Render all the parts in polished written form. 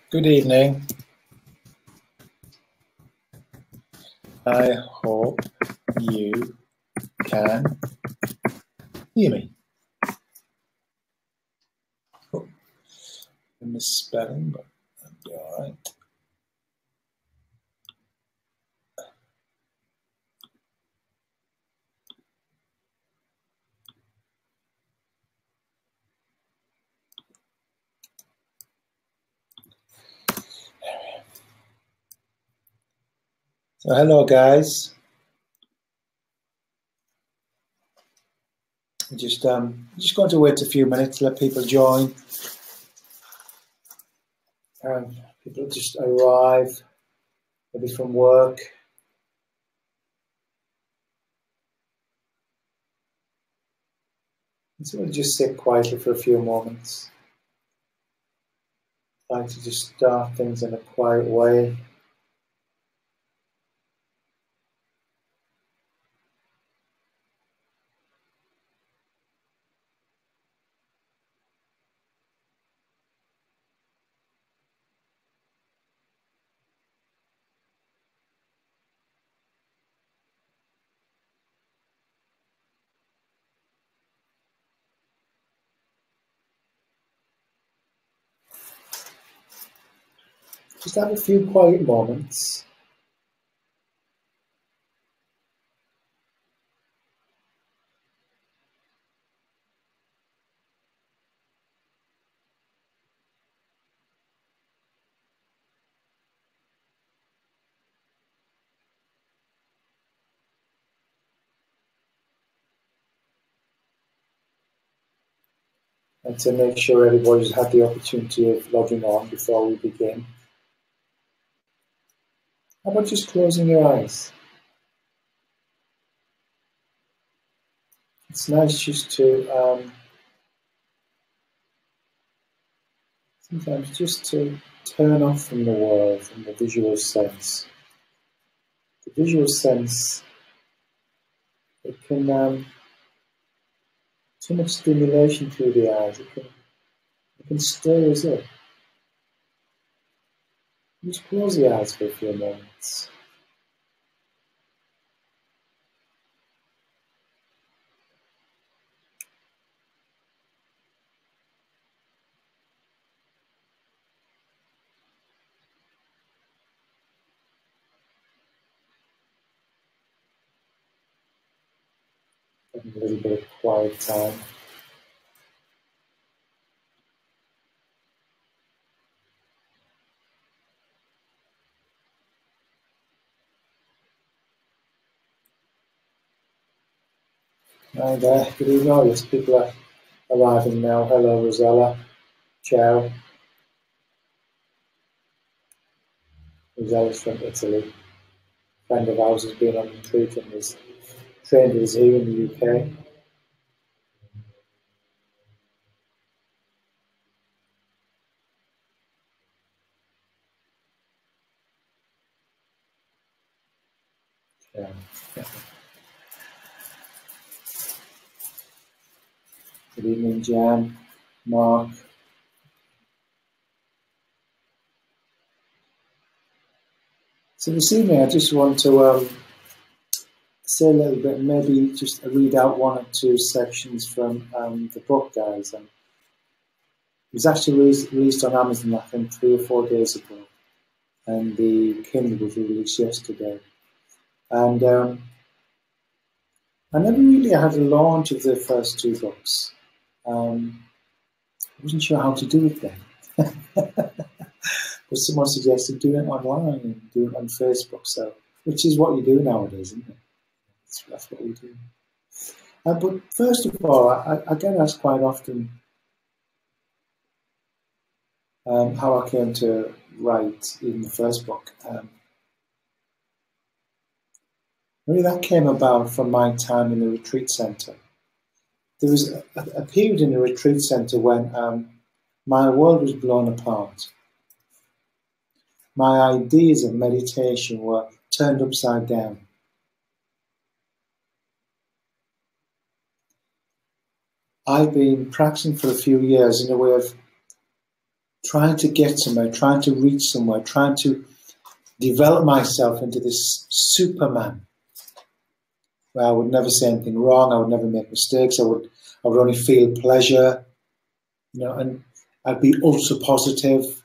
Good evening. I hope you can hear me. Oh, a misspelling, but that'll be all right. So hello guys. Just going to wait a few minutes, let people join. People just arrive, maybe from work. And so we'll just sit quietly for a few moments. I like to just start things in a quiet way. Just have a few quiet moments. And to make sure everybody's had the opportunity of logging on before we begin. How about just closing your eyes? It's nice just to sometimes just to turn off from the world, from the visual sense. The visual sense, it can too much stimulation through the eyes. It can stir us up. Just close the eyes for a few moments. Having a little bit of quiet time. And good evening, all these people are arriving now. Hello, Rosella. Ciao. Rosella's from Italy. A friend of ours has been on retreat and was trained with us here in the UK. Yeah. Good evening, Jan, Mark. So this evening I just want to say a little bit, maybe just read out one or two sections from the book, guys. It was actually released on Amazon, I think, 3 or 4 days ago, and the Kindle was released yesterday. And I never really had a launch of the first two books. I wasn't sure how to do it then. But someone suggested do it online and do it on Facebook, so which is what you do nowadays, isn't it? That's what we do. But first of all, I get asked quite often how I came to write even the first book. Really, that came about from my time in the retreat centre. There was a period in the retreat centre when my world was blown apart. My ideas of meditation were turned upside down. I've been practicing for a few years in a way of trying to get somewhere, trying to reach somewhere, trying to develop myself into this Superman, where I would never say anything wrong, I would never make mistakes, I would only feel pleasure, and I'd be ultra positive.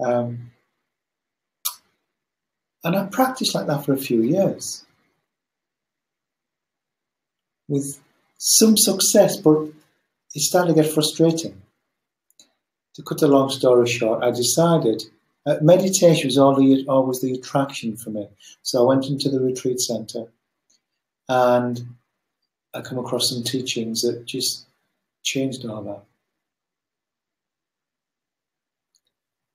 And I practiced like that for a few years with some success, but it started to get frustrating. To cut a long story short, I decided meditation was always the attraction for me. So I went into the retreat center and I come across some teachings that just changed all that.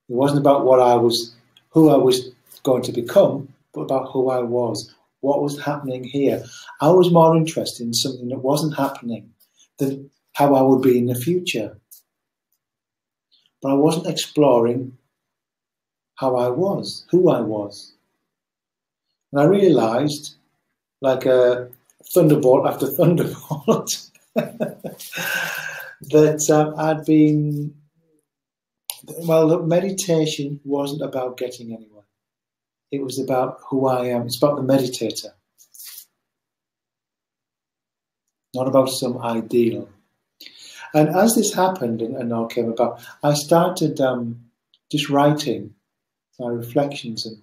It wasn't about who I was going to become, but about who I was, what was happening here. I was more interested in something that wasn't happening than how I would be in the future. But I wasn't exploring how I was, who I was. And I realized, like a thunderbolt after thunderbolt, that I'd been, meditation wasn't about getting anywhere. It was about who I am. It's about the meditator, not about some ideal. And as this happened and all came about, I started just writing my reflections and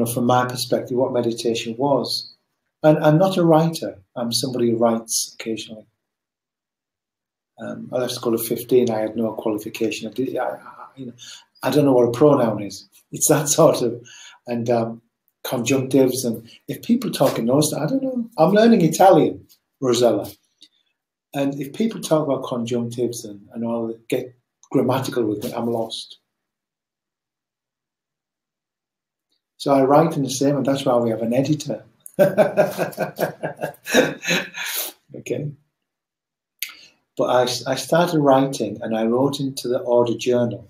from my perspective, what meditation was. And I'm not a writer. I'm somebody who writes occasionally. I left school at 15. I had no qualification. I don't know what a pronoun is. It's that sort of, and conjunctives. And if people talk in those, I don't know. I'm learning Italian, Rosella. And if people talk about conjunctives and all, get grammatical with me, I'm lost. So I write in the same, and that's why we have an editor. Okay. But I started writing, and I wrote into the order journal.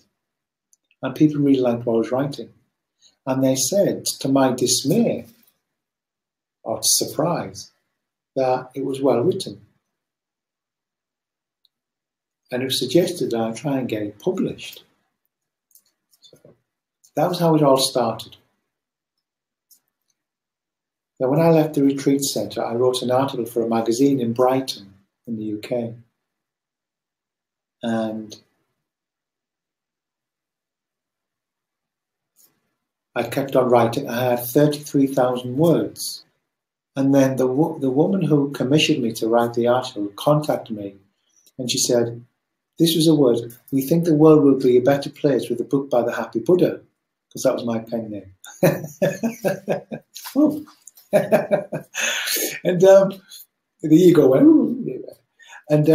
And people really liked what I was writing. And they said, to my dismay, or surprise, that it was well written. And it was suggested that I try and get it published. So that was how it all started. Now, when I left the retreat centre, I wrote an article for a magazine in Brighton, in the UK. And I kept on writing. I had 33,000 words. And then the woman who commissioned me to write the article contacted me, and she said, this was a word, we think the world will be a better place with a book by the Happy Buddha, because that was my pen name. Oh. And the ego went, ooh. And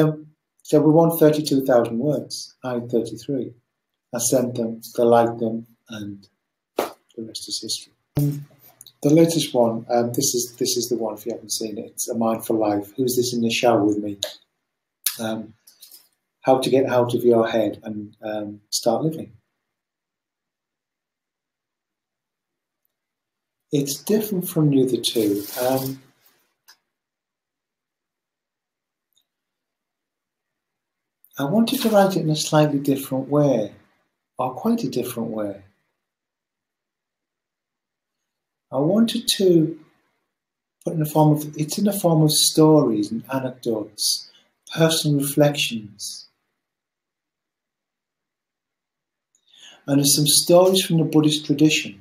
so we want 32,000 words. I had 33. I sent them, they liked them, and the rest is history. The latest one, this is the one if you haven't seen it. It's A Mindful Life. Who's this in the shower with me? How to get out of your head and start living. It's different from the other two. I wanted to write it in a slightly different way, or quite a different way. I wanted to put in a form of, it's in the form of stories and anecdotes, personal reflections. And there's some stories from the Buddhist tradition,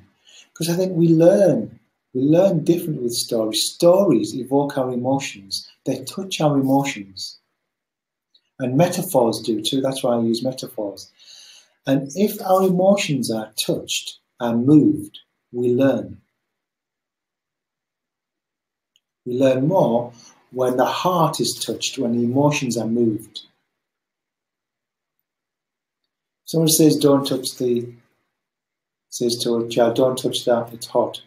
because I think we learn differently with stories. Stories evoke our emotions. They touch our emotions. And metaphors do too. That's why I use metaphors. And if our emotions are touched and moved, we learn. We learn more when the heart is touched, when the emotions are moved. Someone says, says to a child, don't touch that, it's hot.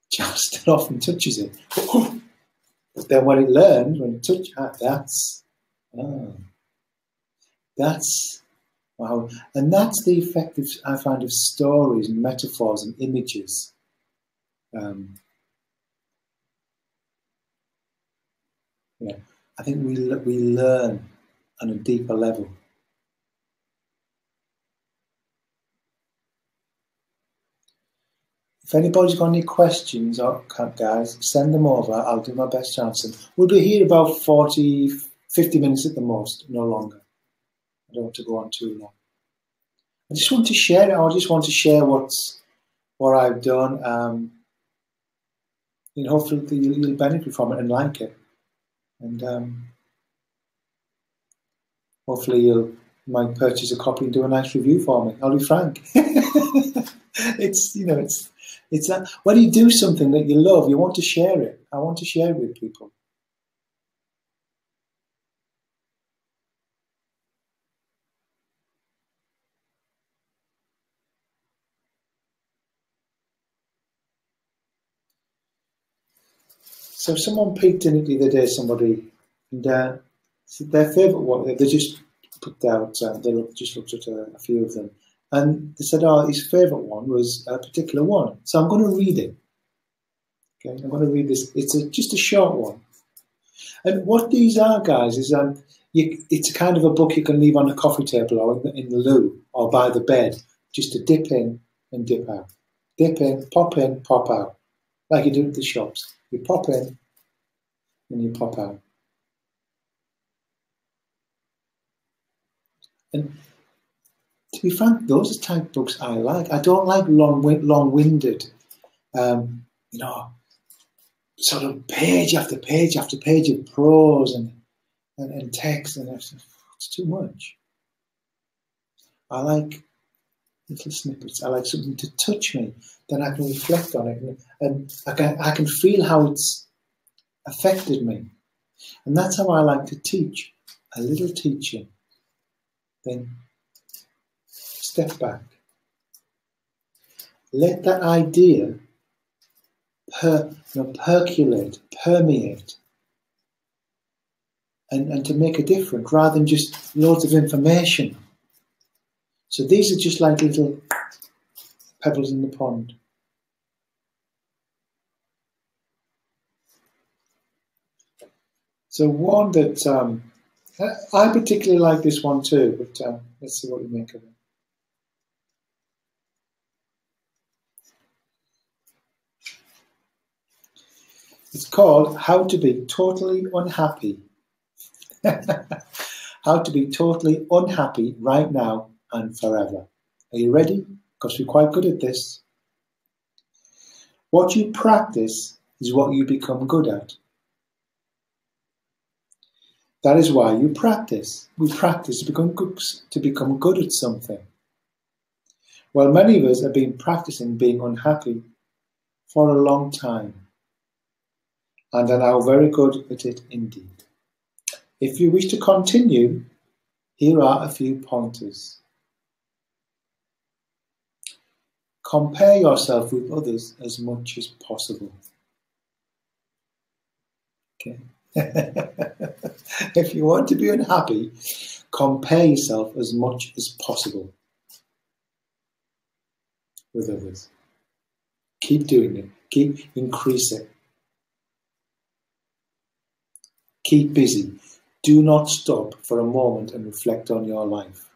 The child still often touches it. But then when it learns, when it touches, that's, wow. And that's the effect I find of stories and metaphors and images. Yeah, I think we learn on a deeper level. If anybody's got any questions, guys, send them over. I'll do my best to answer them. We'll be here about 40, 50 minutes at the most, no longer. I don't want to go on too long. I just want to share it. I just want to share what I've done. Hopefully you'll benefit from it and like it. And hopefully you might purchase a copy and do a nice review for me. I'll be frank. It's that when you do something that you love, you want to share it. I want to share it with people. So someone peeked in it the other day, somebody, and their favourite one, they just put out, just looked at a few of them, and they said, his favourite one was a particular one. So I'm going to read it. Okay, I'm going to read this. It's just a short one. And what these are, guys, is it's a kind of a book you can leave on a coffee table or in the loo or by the bed, just to dip in and dip out. Dip in, pop out, like you do at the shops. You pop in and you pop out. And to be frank, those are the type of books I like. I don't like long-winded, sort of page after page after page of prose and text, and it's too much. I like little snippets. I like something to touch me, then I can reflect on it, and I can feel how it's affected me. And that's how I like to teach. A little teaching, then step back. Let that idea percolate, permeate, and to make a difference, rather than just loads of information. So these are just like little pebbles in the pond. So one that I particularly like this one too, but let's see what we make of it. It's called How to Be Totally Unhappy. How to Be Totally Unhappy Right Now and Forever. Are you ready? Because we're quite good at this. What you practice is what you become good at. That is why you practice. We practice to become good at something. Well, many of us have been practicing being unhappy for a long time, and are now very good at it indeed. If you wish to continue, here are a few pointers. Compare yourself with others as much as possible. Okay. If you want to be unhappy, compare yourself as much as possible with others. Keep doing it. Keep increasing. Keep busy. Do not stop for a moment and reflect on your life.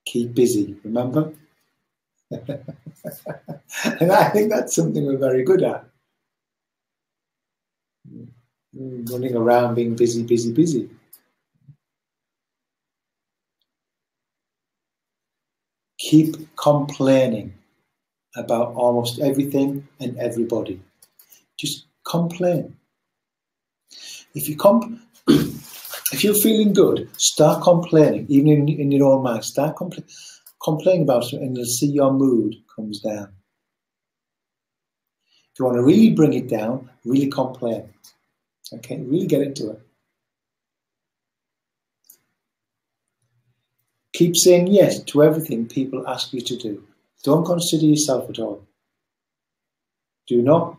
Keep busy, remember? And I think that's something we're very good at. Running around being busy, busy, busy. Keep complaining about almost everything and everybody. Just complain. If you're feeling good, start complaining, even in your own mind. Start complaining about it, and you'll see your mood comes down. If you want to really bring it down, really complain. Okay, really get into it. Keep saying yes to everything people ask you to do. Don't consider yourself at all. Do not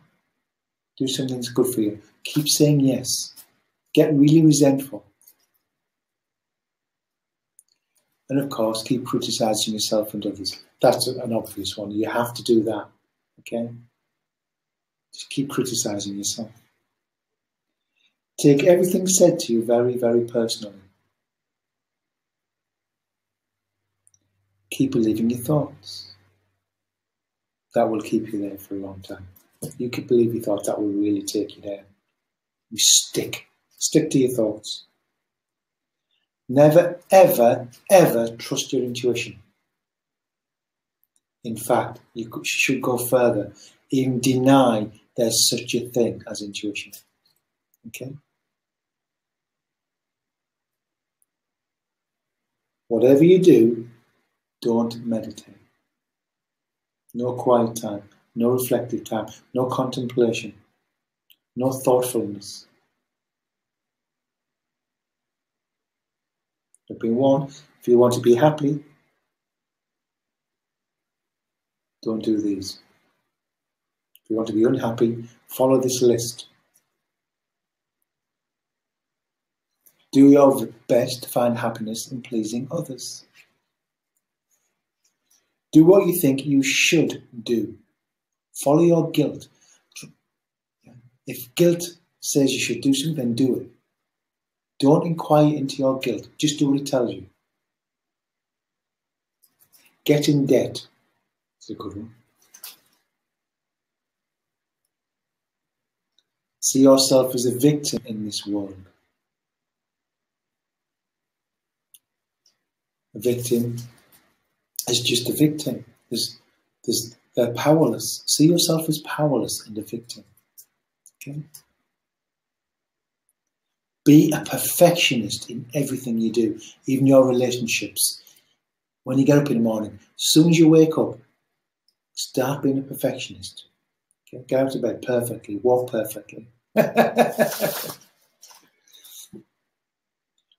do something that's good for you. Keep saying yes. Get really resentful. And of course, keep criticizing yourself and others. That's an obvious one. You have to do that. Okay? Just keep criticizing yourself. Take everything said to you very, very personally. Keep believing your thoughts. that will keep you there for a long time. You could believe your thoughts, that will really take you there. You stick to your thoughts. Never, ever, ever trust your intuition. In fact, you should go further. Even deny there's such a thing as intuition. Okay? Whatever you do, don't meditate. No quiet time, no reflective time, no contemplation, no thoughtfulness. You've been warned. If you want to be happy, don't do these. If you want to be unhappy, follow this list. Do your best to find happiness in pleasing others. Do what you think you should do. Follow your guilt. If guilt says you should do something, then do it. Don't inquire into your guilt. Just do what it tells you. Get in debt. It's a good one. See yourself as a victim in this world. A victim is just a victim. They're powerless. See yourself as powerless and a victim. Okay? Be a perfectionist in everything you do, even your relationships. When you get up in the morning, as soon as you wake up, start being a perfectionist. Okay? Get out of bed perfectly, walk perfectly.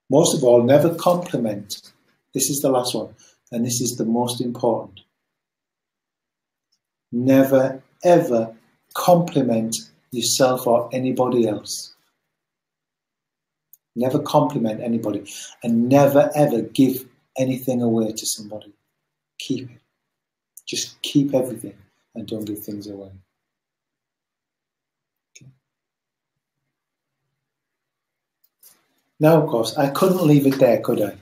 Most of all, never compliment. This is the last one, and this is the most important. Never, ever compliment yourself or anybody else. Never compliment anybody, and never, ever give anything away to somebody. Keep it. Just keep everything and don't give things away. Okay. Now, of course, I couldn't leave it there, could I?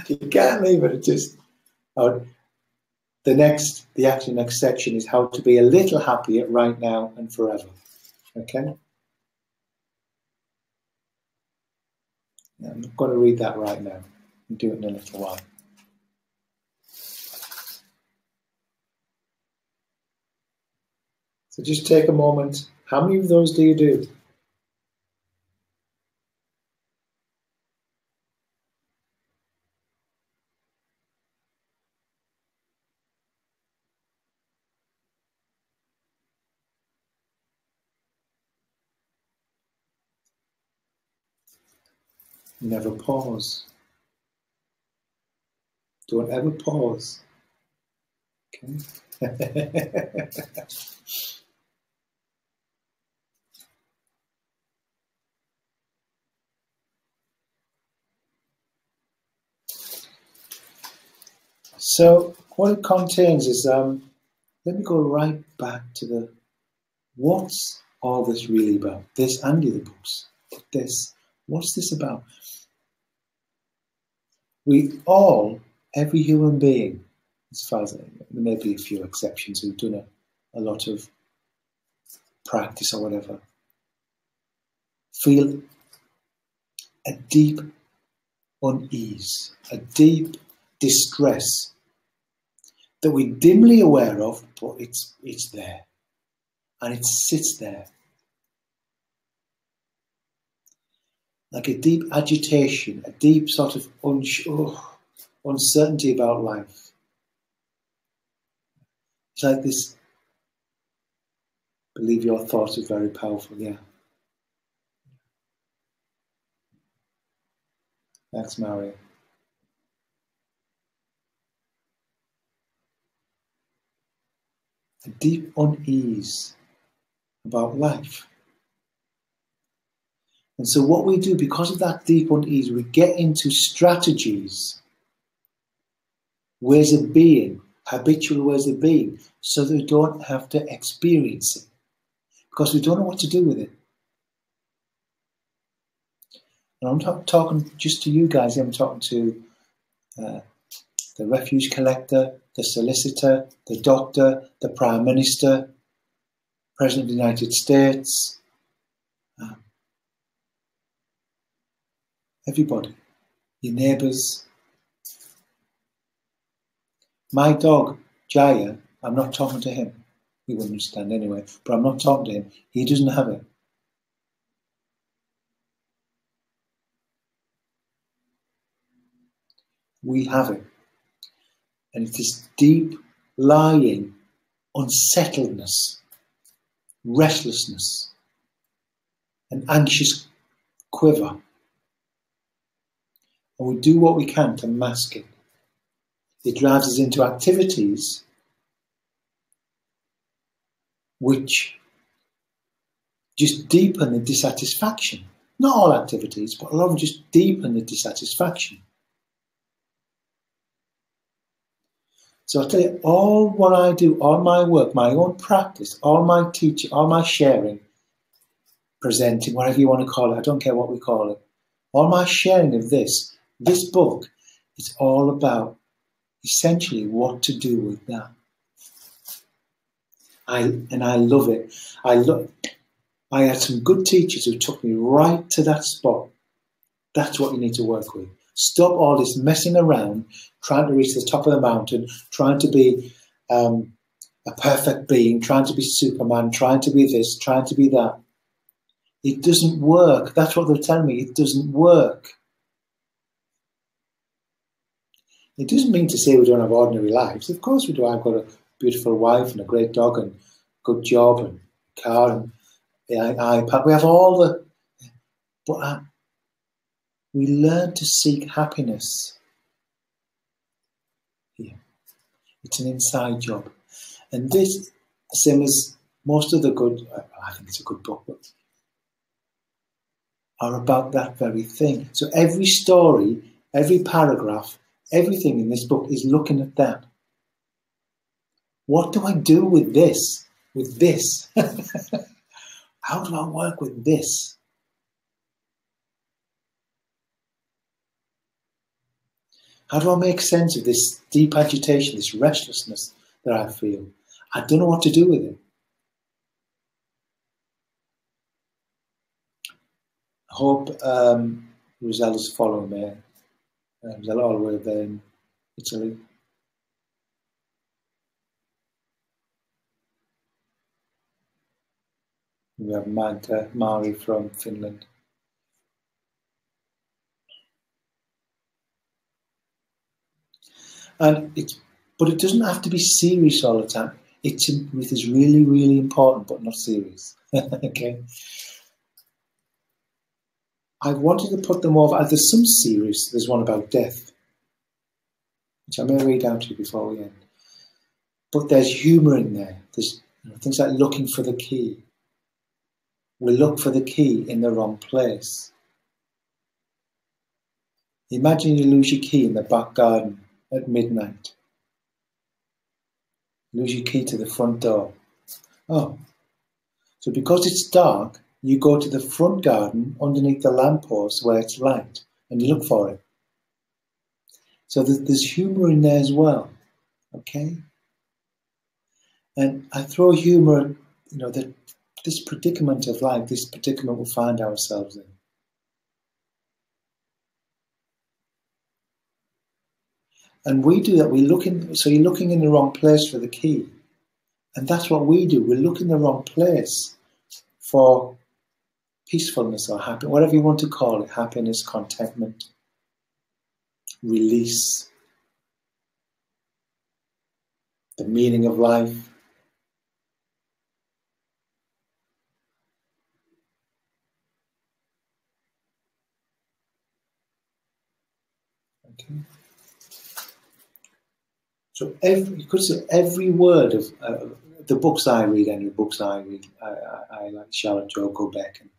You can't leave it at just... The actual next section is how to be a little happier right now and forever. Okay? I'm not going to read that right now. I'll do it in a little while. So just take a moment. How many of those do you do? Never pause. Don't ever pause. Okay? So what it contains is, let me go right back to what's all this really about? This and the other books. What's this about? We all, every human being, as far as there may be a few exceptions who've done a lot of practice or whatever, feel a deep unease, a deep distress that we're dimly aware of, but it's there. And it sits there. Like a deep agitation, a deep sort of uncertainty about life. It's like this, believe your thoughts are very powerful, yeah. Thanks, Mario. A deep unease about life. And so what we do, because of that deep unease, we get into strategies, ways of being, habitual ways of being, so that we don't have to experience it. Because we don't know what to do with it. And I'm not talking just to you guys, I'm talking to the refuge collector, the solicitor, the doctor, the Prime Minister, President of the United States, everybody, your neighbours. My dog, Jaya, I'm not talking to him. He wouldn't understand anyway, but I'm not talking to him. He doesn't have it. We have it. And it is deep, lying unsettledness, restlessness, an anxious quiver. And we do what we can to mask it. It drives us into activities which just deepen the dissatisfaction. Not all activities, but a lot of them just deepen the dissatisfaction. So I tell you, all what I do, all my work, my own practice, all my teaching, all my sharing, presenting, whatever you want to call it, I don't care what we call it, all my sharing of this book, is all about essentially what to do with that. I love it. I had some good teachers who took me right to that spot. That's what you need to work with. Stop all this messing around, trying to reach the top of the mountain, trying to be a perfect being, trying to be Superman, trying to be this, trying to be that. It doesn't work. That's what they're telling me. It doesn't work. It doesn't mean to say we don't have ordinary lives. Of course we do. I've got a beautiful wife and a great dog and a good job and a car and the iPad. We have all the... But we learn to seek happiness here. It's an inside job. And this, same as most of the good... I think it's a good book, but are about that very thing. So every story, every paragraph, everything in this book is looking at that. What do I do with this? With this? How do I work with this? How do I make sense of this deep agitation, this restlessness that I feel? I don't know what to do with it. I hope Rosella's following me. Rosella all the way there in Italy. We have Magda, Mari from Finland. But it doesn't have to be serious all the time. It is really, really important, but not serious. Okay. I wanted to put them over. There's some serious. There's one about death, which I may read out to you before we end. But there's humour in there. There's things like looking for the key. We look for the key in the wrong place. Imagine you lose your key in the back garden at midnight. Lose your key to the front door. Oh, so because it's dark, you go to the front garden underneath the lamppost where it's light and you look for it. So there's humour in there as well, okay? And I throw humour, that this predicament of life, this predicament we find ourselves in. And we do that. So you're looking in the wrong place for the key. And that's what we do. We look in the wrong place for peacefulness or happiness, whatever you want to call it, happiness, contentment, release, the meaning of life. Okay. So every word of the books I read, I like Charlotte Joe Gobeck and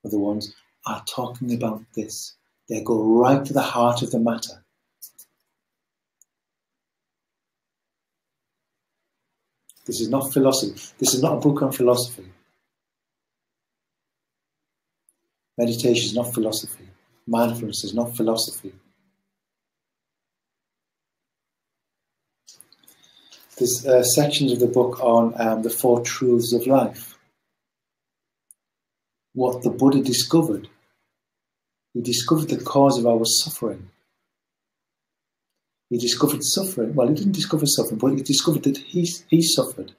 other ones, are talking about this. They go right to the heart of the matter. This is not philosophy. This is not a book on philosophy. Meditation is not philosophy. Mindfulness is not philosophy. there's sections of the book on the Four Truths of Life. What the Buddha discovered. He discovered the cause of our suffering. He discovered suffering. Well, he didn't discover suffering, but he discovered that he suffered.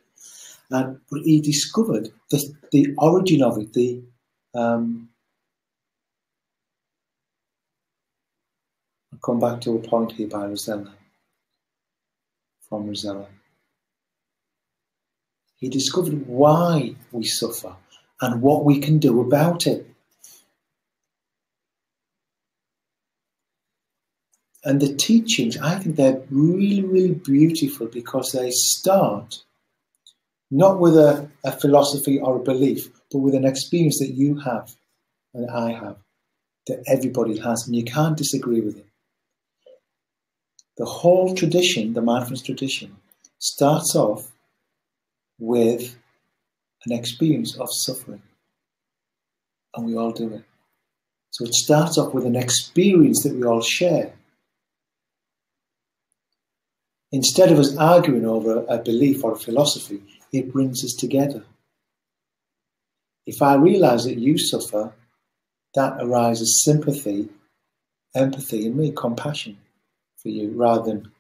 But he discovered the origin of it, I'll come back to a point here by Rosella, from Rosella. He discovered why we suffer and what we can do about it. And the teachings, I think they're really, really beautiful because they start not with a philosophy or a belief, but with an experience that you have and I have, that everybody has, and you can't disagree with it. The whole tradition, the mindfulness tradition, starts off with an experience of suffering. And we all do it. So it starts off with an experience that we all share. Instead of us arguing over a belief or a philosophy, it brings us together. If I realise that you suffer, that arises sympathy, empathy in me, compassion for you, rather than,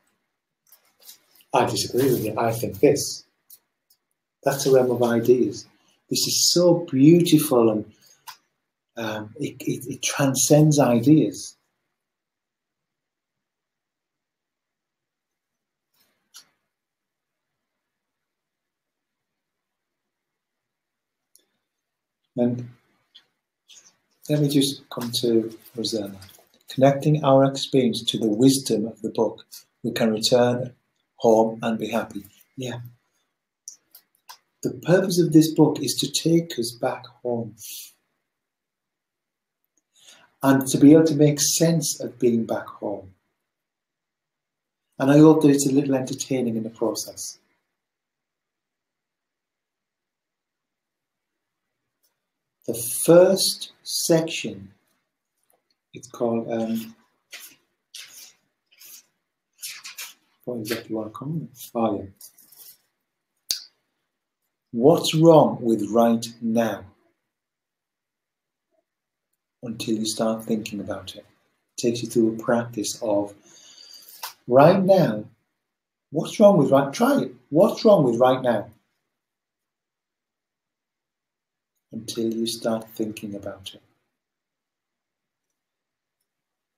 I disagree with you, I think this. That's a realm of ideas. This is so beautiful, and it transcends ideas. And let me just come to Rosella. Connecting our experience to the wisdom of the book, we can return home and be happy. Yeah. The purpose of this book is to take us back home. And to be able to make sense of being back home. And I hope that it's a little entertaining in the process. The first section, it's called, what exactly want to come? Oh, yeah. What's wrong with right now? Until you start thinking about it. It takes you through a practice of, right now, what's wrong with right? Try it. What's wrong with right now? Until you start thinking about it.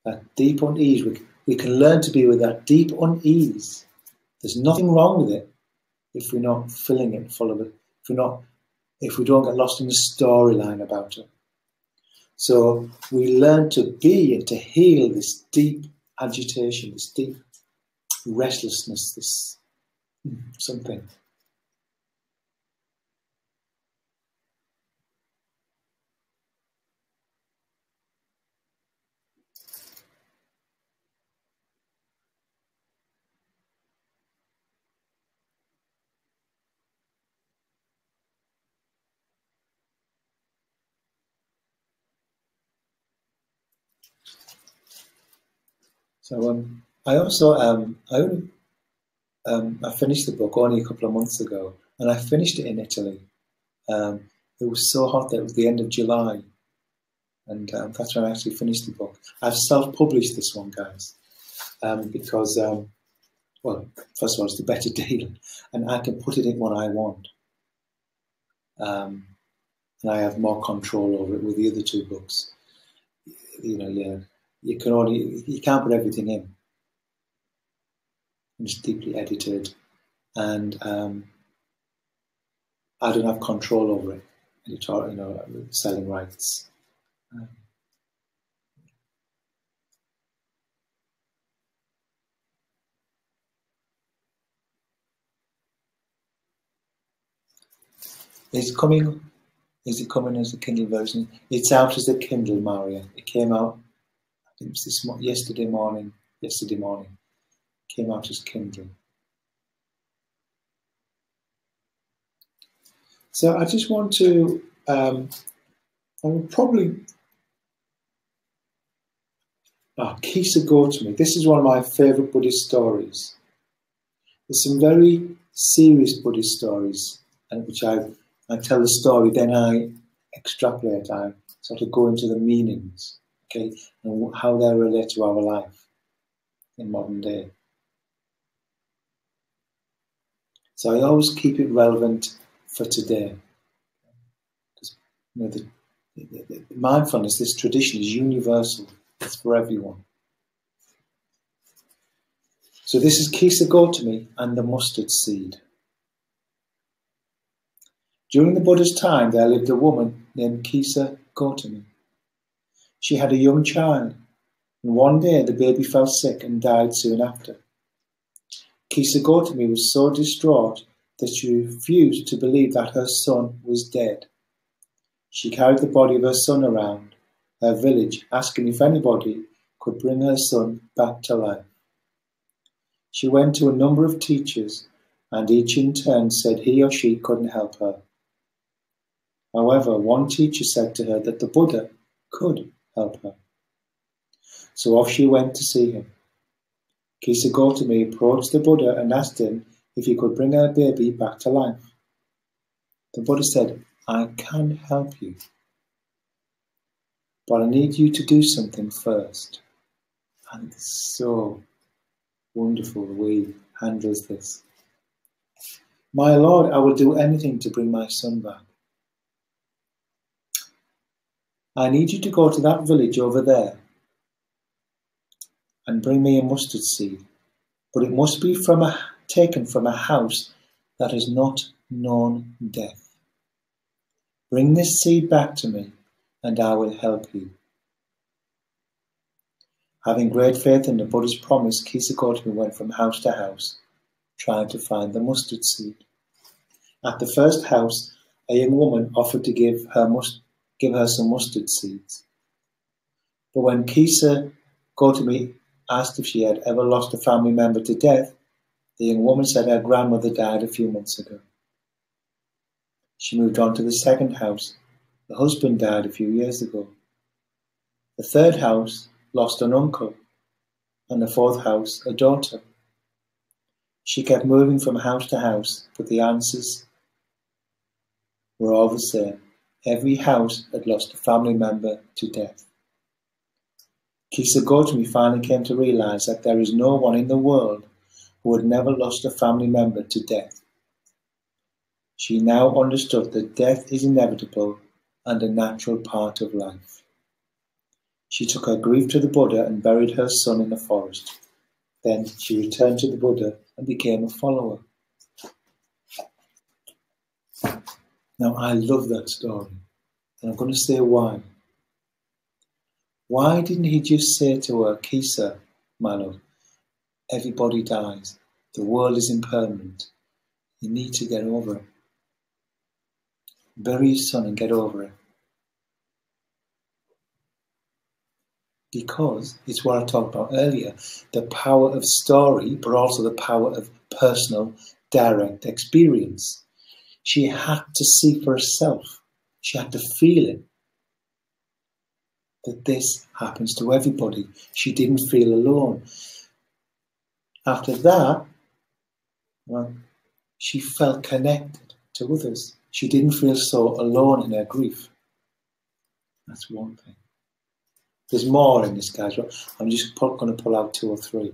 That deep unease, we can learn to be with that deep unease. There's nothing wrong with it if we're not filling it full of it. If we don't get lost in the storyline about it. So we learn to be and to heal this deep agitation, this deep restlessness, this something. So I finished the book only a couple of months ago, and I finished it in Italy. It was so hot that it was the end of July, and that's when I actually finished the book. I've self-published this one, guys, because, well, first of all, it's the better deal, and I can put it in when I want. And I have more control over it with the other two books. You know, yeah, you can't put everything in. It's deeply edited, and I don't have control over it. Editorial, you know, selling rights. Is it coming as a Kindle version? It's out as a Kindle, Maria. It came out, I think it was yesterday morning. Yesterday morning. It came out as Kindle. So I just want to, I will probably, Kisa Gotami. This is one of my favourite Buddhist stories. There's some very serious Buddhist stories, and which I tell the story, then I extrapolate, I sort of go into the meanings, okay, and how they relate to our life in modern day. So I always keep it relevant for today. Because the mindfulness, this tradition is universal. It's for everyone. So this is Kisa Gotami and the mustard seed. During the Buddha's time, there lived a woman named Kisa Gotami. She had a young child, and one day the baby fell sick and died soon after. Kisa Gotami was so distraught that she refused to believe that her son was dead. She carried the body of her son around her village, asking if anybody could bring her son back to life. She went to a number of teachers, and each in turn said he or she couldn't help her. However, one teacher said to her that the Buddha could help her. So off she went to see him. Kisa Gotami approached the Buddha and asked him if he could bring her baby back to life. The Buddha said, "I can help you, but I need you to do something first." And it's so wonderful the way he handles this. "My Lord, I will do anything to bring my son back. I need you to go to that village over there and bring me a mustard seed, but it must be taken from a house that has not known death. Bring this seed back to me, and I will help you." Having great faith in the Buddha's promise, Kisa Gotami went from house to house, trying to find the mustard seed. At the first house, a young woman offered to give her some mustard seeds. But when Kisa Gotami asked if she had ever lost a family member to death, the young woman said her grandmother died a few months ago. She moved on to the second house. The husband died a few years ago. The third house lost an uncle, and the fourth house a daughter. She kept moving from house to house, but the answers were all the same. Every house had lost a family member to death. Kisa Gotami finally came to realize that there is no one in the world who had never lost a family member to death. She now understood that death is inevitable and a natural part of life. She took her grief to the Buddha and buried her son in the forest. Then she returned to the Buddha and became a follower. Now I love that story, and I'm going to say why. Why didn't he just say to her, "Kisa, my love, everybody dies. The world is impermanent. You need to get over it. Bury your son and get over it." Because it's what I talked about earlier, the power of story, but also the power of personal, direct experience. She had to see for herself. She had to feel it. That this happens to everybody. She didn't feel alone. After that, well, she felt connected to others. She didn't feel so alone in her grief. That's one thing. There's more in this, guys. I'm just going to pull out 2 or 3.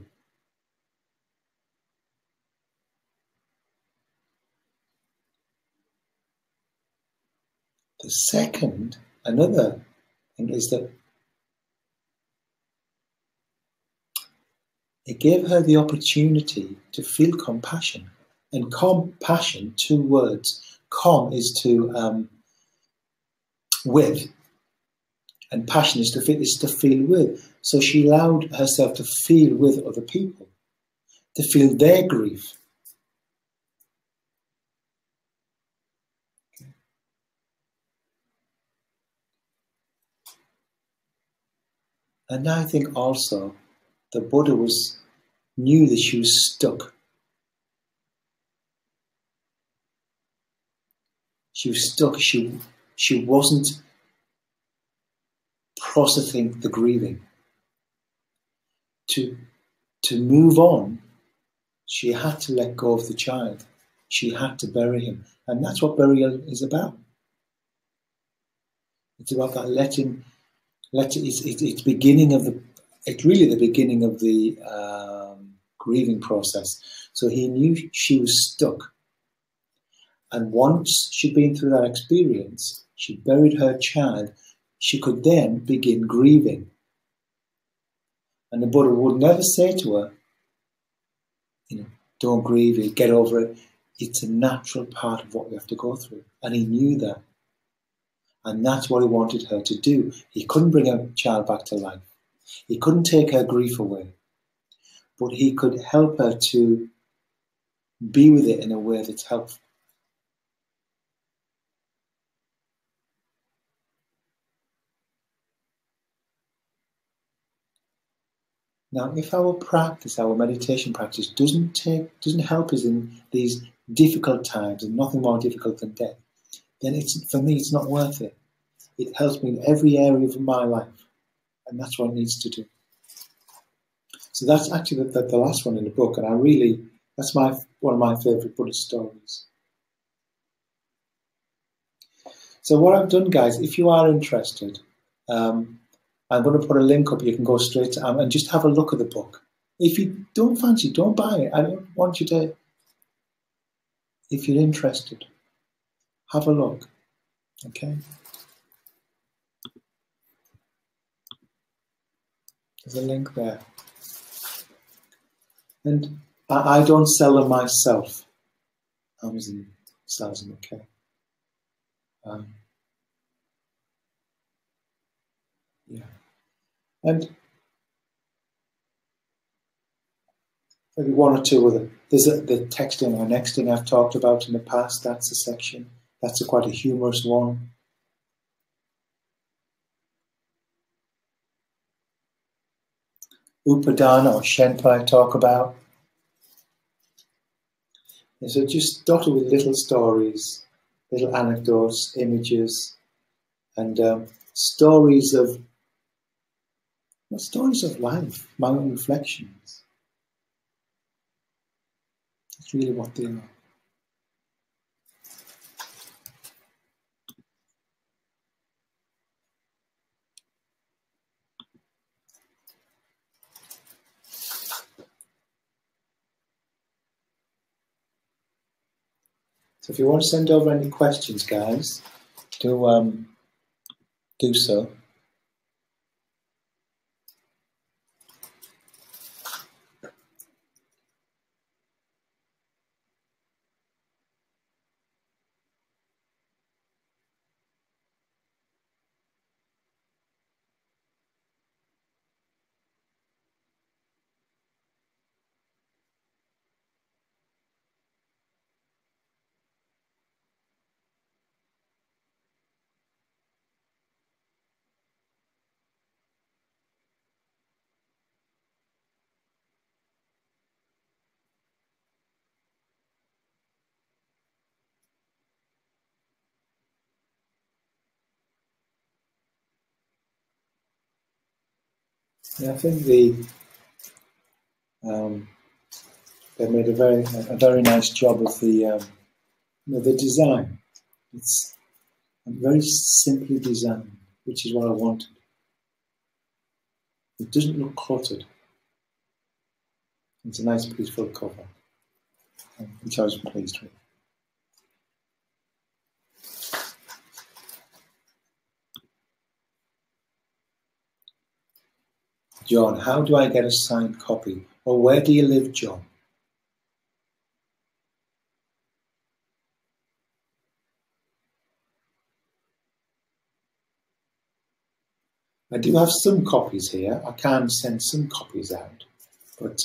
The second, another thing, is that it gave her the opportunity to feel compassion. And compassion, 2 words. Com is to with, and passion is to feel with. So she allowed herself to feel with other people, to feel their grief. And I think also the Buddha knew that she was stuck. She was stuck. She wasn't processing the grieving. To move on, she had to let go of the child. she had to bury him. And that's what burial is about. It's about that it's beginning of it's really the beginning of the grieving process. So he knew she was stuck. And once she'd been through that experience, she buried her child, she could then begin grieving. And the Buddha would never say to her, don't grieve it, get over it. It's a natural part of what we have to go through. And he knew that. And that's what he wanted her to do. He couldn't bring her child back to life. He couldn't take her grief away. But he could help her to be with it in a way that's helpful. Now, if our practice, our meditation practice, doesn't help us in these difficult times, and nothing more difficult than death, then for me, it's not worth it. It helps me in every area of my life, and that's what it needs to do. So that's actually the last one in the book, and that's one of my favourite Buddhist stories. So what I've done, guys, if you are interested, I'm going to put a link up. You can go straight to and just have a look at the book. If you don't fancy, don't buy it. I don't want you to. If you're interested, have a look. Okay. There's a link there. And I don't sell them myself. Amazon sells them. Okay. Yeah. And maybe one or two other. There's the texting or nexting I've talked about in the past. That's a section. That's quite a humorous one. Upadana or Shenpa I talk about. And so just dotted with little stories, little anecdotes, images, and stories of life, my own reflections. That's really what they are. So if you want to send over any questions, guys, do so. Yeah, I think they made a very nice job of the design. It's very simply designed, which is what I wanted. It doesn't look cluttered. It's a nice, peaceful cover, which I was pleased with. John, how do I get a signed copy? Or where do you live, John? I do have some copies here. I can send some copies out, but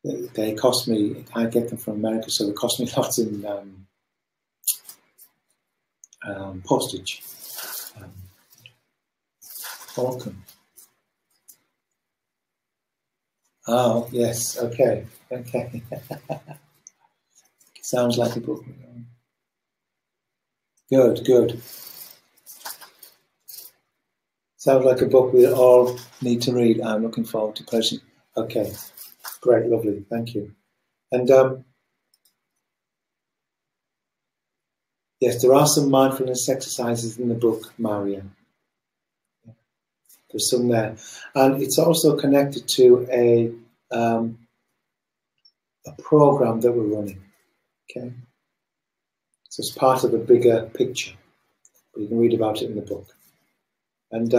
they cost me. I get them from America, so they cost me lots in postage. Welcome. Oh yes, okay. Sounds like a book. Good. Sounds like a book we all need to read. I'm looking forward to purchasing. Okay, great, lovely, thank you. And Yes, there are some mindfulness exercises in the book, Maria. There's some there. And it's also connected to a program that we're running. Okay? So it's part of a bigger picture. But you can read about it in the book. And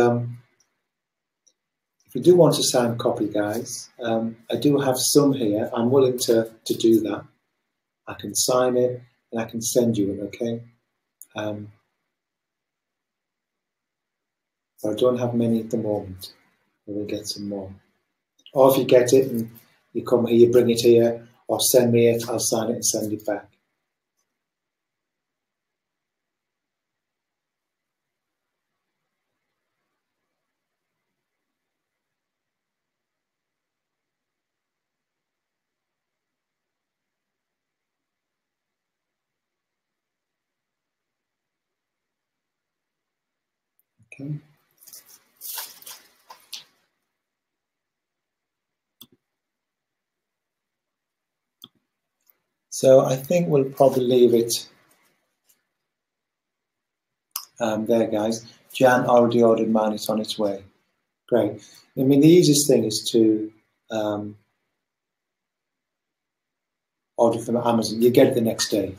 if you do want a signed copy, guys, I do have some here. I'm willing to do that. I can sign it and I can send you it, okay? But I don't have many at the moment. I will get some more. Or if you get it and you come here, you bring it here, or send me it, I'll sign it and send it back. Okay. So I think we'll probably leave it there, guys. Jan already ordered mine, it's on its way. Great. I mean, the easiest thing is to order from Amazon. You get it the next day.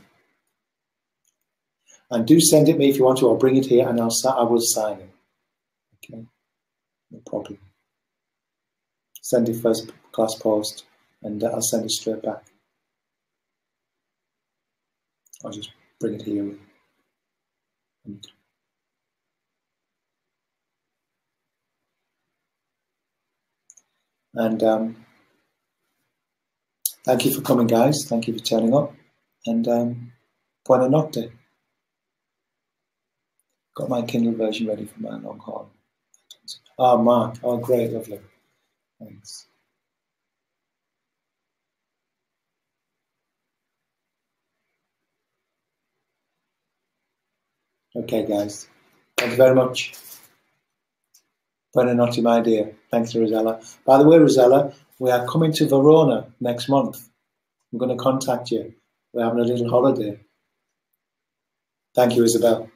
And do send it me if you want to, or bring it here and I will sign it. Okay, no problem. Send it first class post and I'll send it straight back. I'll just bring it here. And thank you for coming, guys. Thank you for turning up. And buona notte. Got my Kindle version ready for my long haul. Oh, Mark. Oh, great. Lovely. Thanks. Okay, guys. Thank you very much. Buona notte, my dear. Thanks, Rosella. By the way, Rosella, we are coming to Verona next month. I'm going to contact you. We're having a little holiday. Thank you, Isabel.